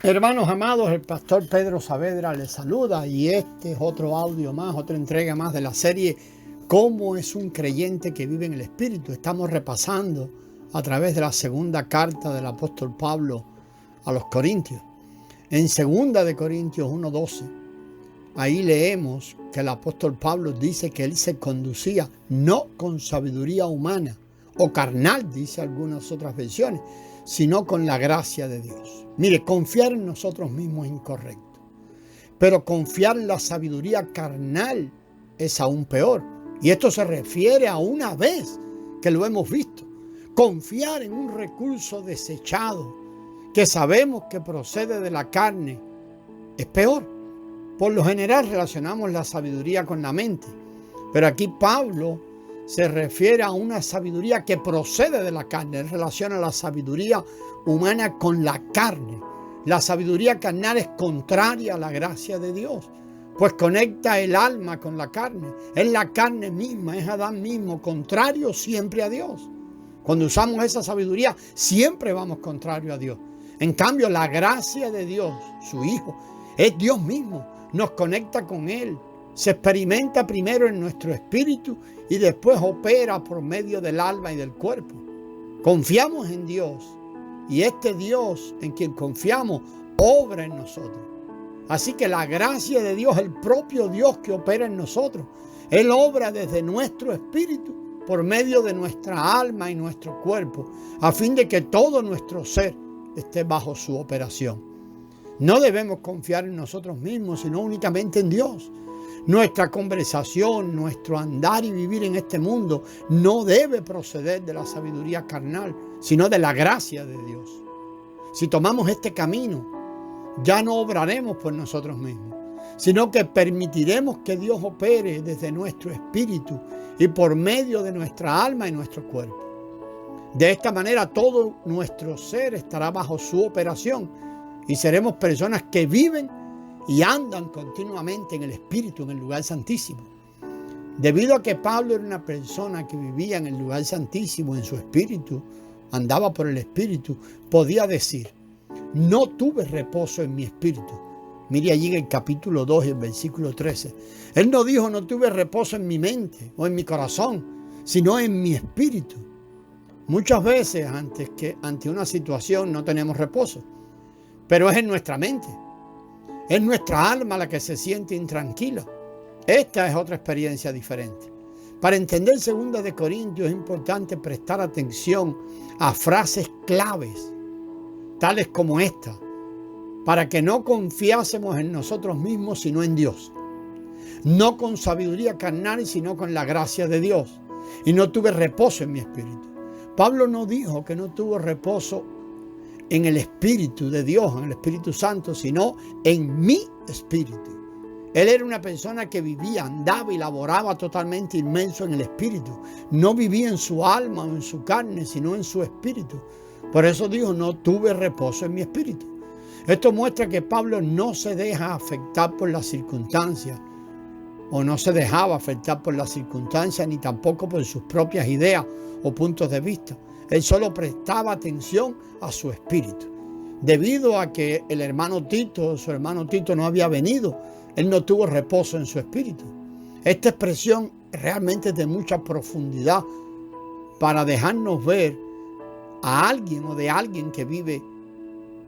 Hermanos amados, el pastor Pedro Saavedra les saluda y este es otro audio más, otra entrega más de la serie ¿Cómo es un creyente que vive en el Espíritu? Estamos repasando a través de la segunda carta del apóstol Pablo a los Corintios. En 2 de Corintios 1:12, ahí leemos que el apóstol Pablo dice que él se conducía no con sabiduría humana o carnal, dice algunas otras versiones, sino con la gracia de Dios. Mire, confiar en nosotros mismos es incorrecto, pero confiar en la sabiduría carnal es aún peor. Y esto se refiere a una vez que lo hemos visto. Confiar en un recurso desechado que sabemos que procede de la carne es peor. Por lo general relacionamos la sabiduría con la mente, pero aquí Pablo se refiere a una sabiduría que procede de la carne. Él relaciona la sabiduría humana con la carne. La sabiduría carnal es contraria a la gracia de Dios, pues conecta el alma con la carne. Es la carne misma, es Adán mismo, contrario siempre a Dios. Cuando usamos esa sabiduría, siempre vamos contrario a Dios. En cambio, la gracia de Dios, su Hijo, es Dios mismo. Nos conecta con Él. Se experimenta primero en nuestro espíritu y después opera por medio del alma y del cuerpo. Confiamos en Dios y este Dios en quien confiamos obra en nosotros. Así que la gracia de Dios es el propio Dios que opera en nosotros. Él obra desde nuestro espíritu por medio de nuestra alma y nuestro cuerpo, a fin de que todo nuestro ser esté bajo su operación. No debemos confiar en nosotros mismos, sino únicamente en Dios. Nuestra conversación, nuestro andar y vivir en este mundo no debe proceder de la sabiduría carnal, sino de la gracia de Dios. Si tomamos este camino, ya no obraremos por nosotros mismos, sino que permitiremos que Dios opere desde nuestro espíritu y por medio de nuestra alma y nuestro cuerpo. De esta manera todo nuestro ser estará bajo su operación y seremos personas que viven y andan continuamente en el Espíritu, en el lugar santísimo. Debido a que Pablo era una persona que vivía en el lugar santísimo, en su espíritu, andaba por el Espíritu, podía decir: no tuve reposo en mi espíritu. Mire allí en el capítulo 2 y el versículo 13. Él no dijo: no tuve reposo en mi mente o en mi corazón, sino en mi espíritu. Muchas veces ante una situación no tenemos reposo, pero es en nuestra mente. Es nuestra alma la que se siente intranquila. Esta es otra experiencia diferente. Para entender 2 de Corintios es importante prestar atención a frases claves, tales como esta, para que no confiásemos en nosotros mismos, sino en Dios. No con sabiduría carnal, sino con la gracia de Dios. Y no tuve reposo en mi espíritu. Pablo no dijo que no tuvo reposo en el Espíritu de Dios, en el Espíritu Santo, sino en mi espíritu. Él era una persona que vivía, andaba y laboraba totalmente inmerso en el Espíritu. No vivía en su alma o en su carne, sino en su espíritu. Por eso dijo: no tuve reposo en mi espíritu. Esto muestra que Pablo no se deja afectar por las circunstancias, o no se dejaba afectar por las circunstancias, ni tampoco por sus propias ideas o puntos de vista. Él solo prestaba atención a su espíritu. Debido a que su hermano Tito no había venido, él no tuvo reposo en su espíritu. Esta expresión realmente es de mucha profundidad para dejarnos ver a alguien o de alguien que vive,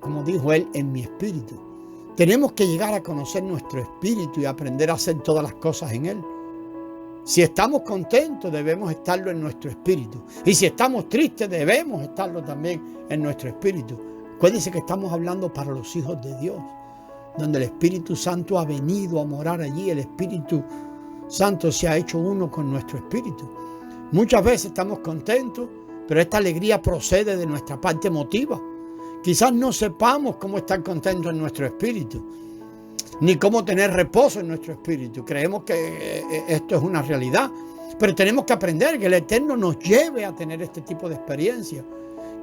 como dijo él, en mi espíritu. Tenemos que llegar a conocer nuestro espíritu y aprender a hacer todas las cosas en él. Si estamos contentos, debemos estarlo en nuestro espíritu. Y si estamos tristes, debemos estarlo también en nuestro espíritu. Acuérdense que estamos hablando para los hijos de Dios, donde el Espíritu Santo ha venido a morar allí. El Espíritu Santo se ha hecho uno con nuestro espíritu. Muchas veces estamos contentos, pero esta alegría procede de nuestra parte emotiva. Quizás no sepamos cómo estar contentos en nuestro espíritu, ni cómo tener reposo en nuestro espíritu. Creemos que esto es una realidad, pero tenemos que aprender que el Eterno nos lleve a tener este tipo de experiencia,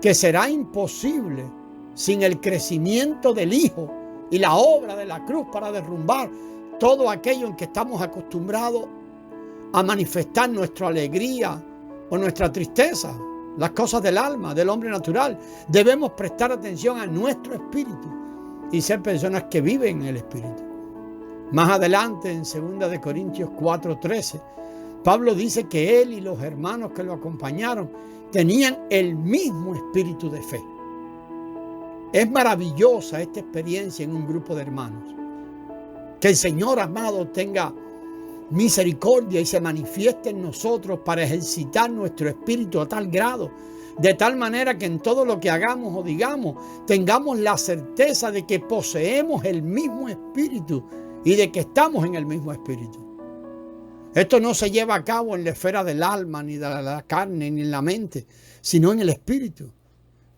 que será imposible sin el crecimiento del Hijo y la obra de la cruz para derrumbar todo aquello en que estamos acostumbrados a manifestar nuestra alegría o nuestra tristeza, las cosas del alma, del hombre natural. Debemos prestar atención a nuestro espíritu y ser personas que viven en el Espíritu. Más adelante, en 2 de Corintios 4:13, Pablo dice que él y los hermanos que lo acompañaron tenían el mismo espíritu de fe. Es maravillosa esta experiencia en un grupo de hermanos. Que el Señor amado tenga misericordia y se manifieste en nosotros para ejercitar nuestro espíritu a tal grado, de tal manera que en todo lo que hagamos o digamos tengamos la certeza de que poseemos el mismo espíritu y de que estamos en el mismo espíritu. Esto no se lleva a cabo en la esfera del alma, ni de la carne, ni en la mente, sino en el espíritu.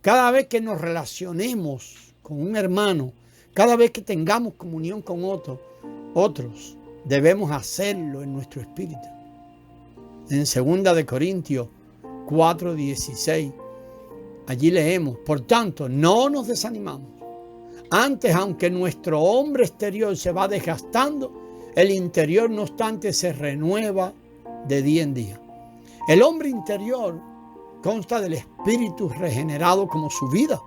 Cada vez que nos relacionemos con un hermano, cada vez que tengamos comunión con otros, debemos hacerlo en nuestro espíritu. En 2 de Corintios 4:16, allí leemos: por tanto, no nos desanimamos. Antes, aunque nuestro hombre exterior se va desgastando, el interior, no obstante, se renueva de día en día. El hombre interior consta del espíritu regenerado como su vida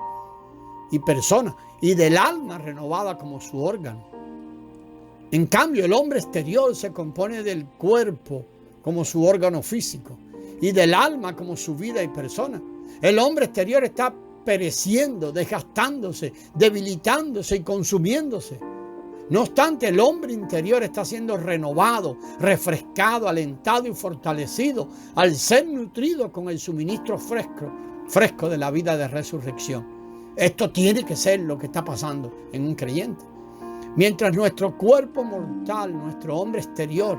y persona, y del alma renovada como su órgano. En cambio, el hombre exterior se compone del cuerpo como su órgano físico y del alma como su vida y persona. El hombre exterior está pereciendo, desgastándose, debilitándose y consumiéndose. No obstante, el hombre interior está siendo renovado, refrescado, alentado y fortalecido al ser nutrido con el suministro fresco de la vida de resurrección. Esto tiene que ser lo que está pasando en un creyente. Mientras nuestro cuerpo mortal, nuestro hombre exterior,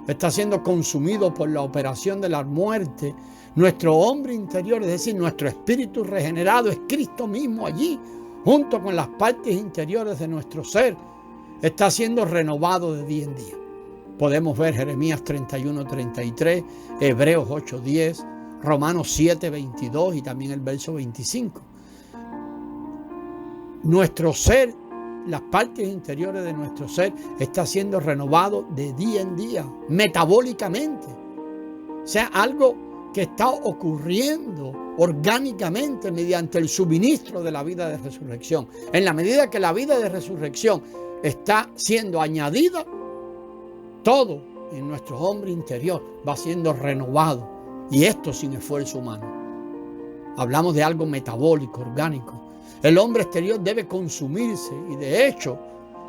está siendo consumido por la operación de la muerte, nuestro hombre interior, es decir, nuestro espíritu regenerado, es Cristo mismo allí, junto con las partes interiores de nuestro ser, está siendo renovado de día en día. Podemos ver Jeremías 31:33, Hebreos 8:10, Romanos 7:22 y también el verso 25. Nuestro ser, las partes interiores de nuestro ser, está siendo renovado de día en día, metabólicamente. O sea, algo que está ocurriendo orgánicamente mediante el suministro de la vida de resurrección. En la medida que la vida de resurrección está siendo añadida, todo en nuestro hombre interior va siendo renovado, y esto sin esfuerzo humano. Hablamos de algo metabólico, orgánico. El hombre exterior debe consumirse y de hecho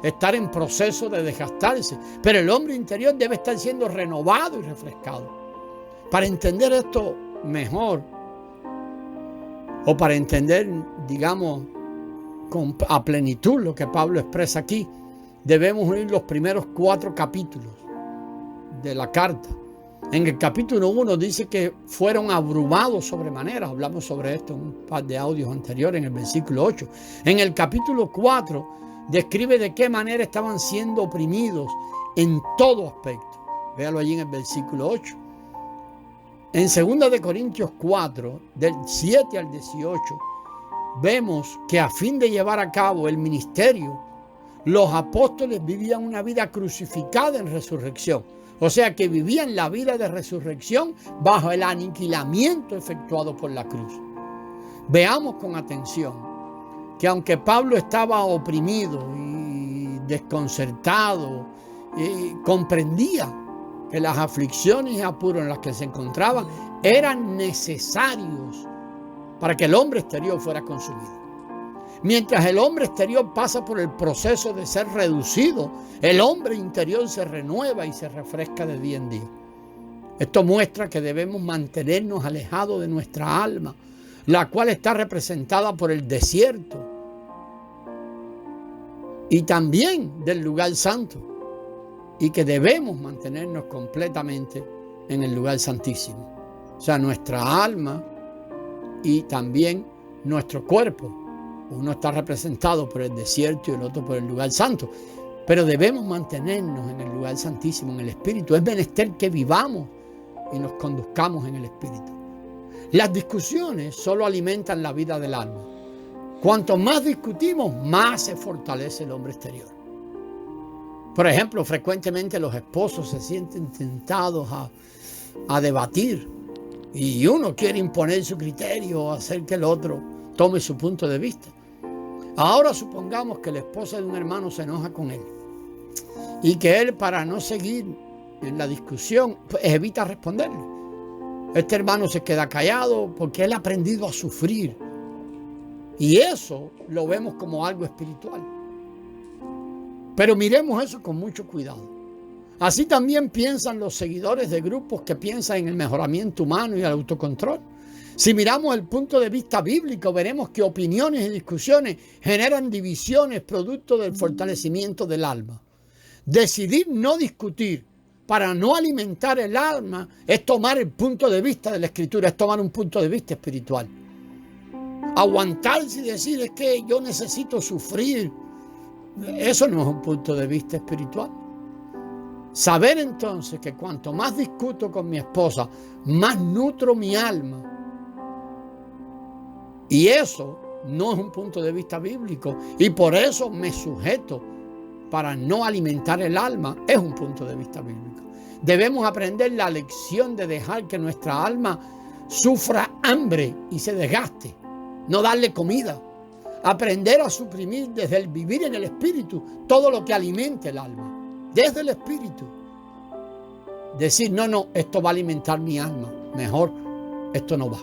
estar en proceso de desgastarse, pero el hombre interior debe estar siendo renovado y refrescado. Para entender esto mejor, o para entender, digamos, a plenitud lo que Pablo expresa aquí, debemos oír los primeros 4 capítulos de la carta. En el capítulo 1 dice que fueron abrumados sobremanera. Hablamos sobre esto en un par de audios anteriores, en el versículo 8. En el capítulo 4 describe de qué manera estaban siendo oprimidos en todo aspecto. Véalo allí en el versículo 8. En 2 de Corintios 4, del 7 al 18, vemos que a fin de llevar a cabo el ministerio, los apóstoles vivían una vida crucificada en resurrección. O sea que vivían la vida de resurrección bajo el aniquilamiento efectuado por la cruz. Veamos con atención que aunque Pablo estaba oprimido y desconcertado, comprendía que las aflicciones y apuros en las que se encontraban eran necesarios para que el hombre exterior fuera consumido. Mientras el hombre exterior pasa por el proceso de ser reducido, el hombre interior se renueva y se refresca de día en día. Esto muestra que debemos mantenernos alejados de nuestra alma, la cual está representada por el desierto y también del lugar santo, y que debemos mantenernos completamente en el lugar santísimo. O sea, nuestra alma y también nuestro cuerpo. Uno está representado por el desierto y el otro por el lugar santo. Pero debemos mantenernos en el lugar santísimo, en el Espíritu. Es menester que vivamos y nos conduzcamos en el Espíritu. Las discusiones solo alimentan la vida del alma. Cuanto más discutimos, más se fortalece el hombre exterior. Por ejemplo, frecuentemente los esposos se sienten tentados a debatir y uno quiere imponer su criterio o hacer que el otro tome su punto de vista. Ahora supongamos que la esposa de un hermano se enoja con él y que él, para no seguir en la discusión, pues evita responderle. Este hermano se queda callado porque él ha aprendido a sufrir, y eso lo vemos como algo espiritual. Pero miremos eso con mucho cuidado. Así también piensan los seguidores de grupos que piensan en el mejoramiento humano y el autocontrol. Si miramos el punto de vista bíblico, veremos que opiniones y discusiones generan divisiones producto del fortalecimiento del alma. Decidir no discutir para no alimentar el alma es tomar el punto de vista de la Escritura, es tomar un punto de vista espiritual. Aguantarse y decir es que yo necesito sufrir, eso no es un punto de vista espiritual. Saber entonces que cuanto más discuto con mi esposa, más nutro mi alma. Y eso no es un punto de vista bíblico. Y por eso me sujeto para no alimentar el alma. Es un punto de vista bíblico. Debemos aprender la lección de dejar que nuestra alma sufra hambre y se desgaste. No darle comida. Aprender a suprimir desde el vivir en el espíritu todo lo que alimente el alma. Desde el espíritu. Decir, no, esto va a alimentar mi alma. Mejor, esto no va.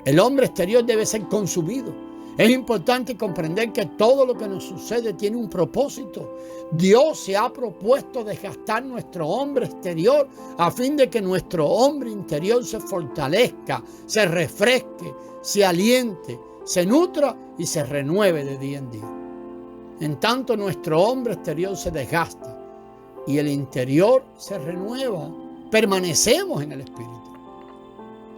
El hombre exterior debe ser consumido. Es importante comprender que todo lo que nos sucede tiene un propósito. Dios se ha propuesto desgastar nuestro hombre exterior a fin de que nuestro hombre interior se fortalezca, se refresque, se aliente, se nutra y se renueve de día en día. En tanto nuestro hombre exterior se desgasta y el interior se renueva, permanecemos en el Espíritu.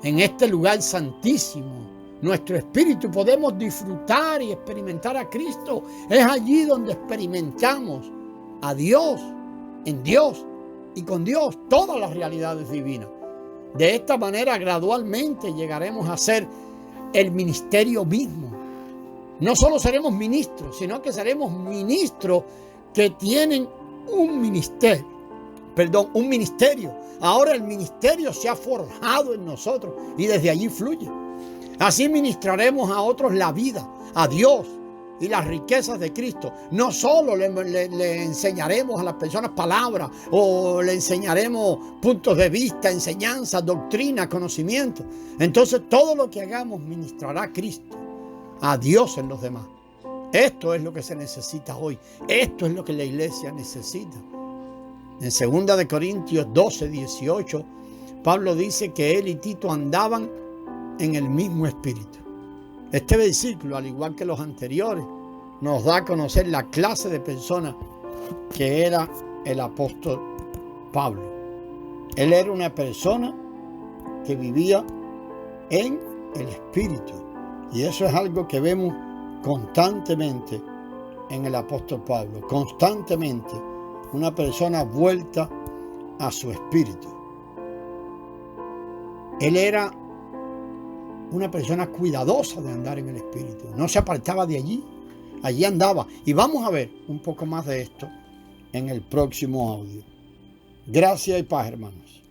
En este lugar santísimo, nuestro espíritu, podemos disfrutar y experimentar a Cristo. Es allí donde experimentamos a Dios, en Dios y con Dios, todas las realidades divinas. De esta manera, gradualmente llegaremos a ser el ministerio mismo. No solo seremos ministros, sino que seremos ministros que tienen un ministerio. Ahora el ministerio se ha forjado en nosotros y desde allí fluye. Así ministraremos a otros la vida, a Dios y las riquezas de Cristo. No solo le enseñaremos a las personas palabras o le enseñaremos puntos de vista, enseñanzas, doctrina, conocimiento. Entonces todo lo que hagamos ministrará a Cristo, a Dios en los demás. Esto es lo que se necesita hoy. Esto es lo que la iglesia necesita. En 2 Corintios 12, 18, Pablo dice que él y Tito andaban en el mismo espíritu. Este versículo, al igual que los anteriores, nos da a conocer la clase de persona que era el apóstol Pablo. Él era una persona que vivía en el espíritu. Y eso es algo que vemos constantemente en el apóstol Pablo. Constantemente una persona vuelta a su espíritu. Él era una persona cuidadosa de andar en el espíritu. No se apartaba de allí. Allí andaba. Y vamos a ver un poco más de esto en el próximo audio. Gracias y paz, hermanos.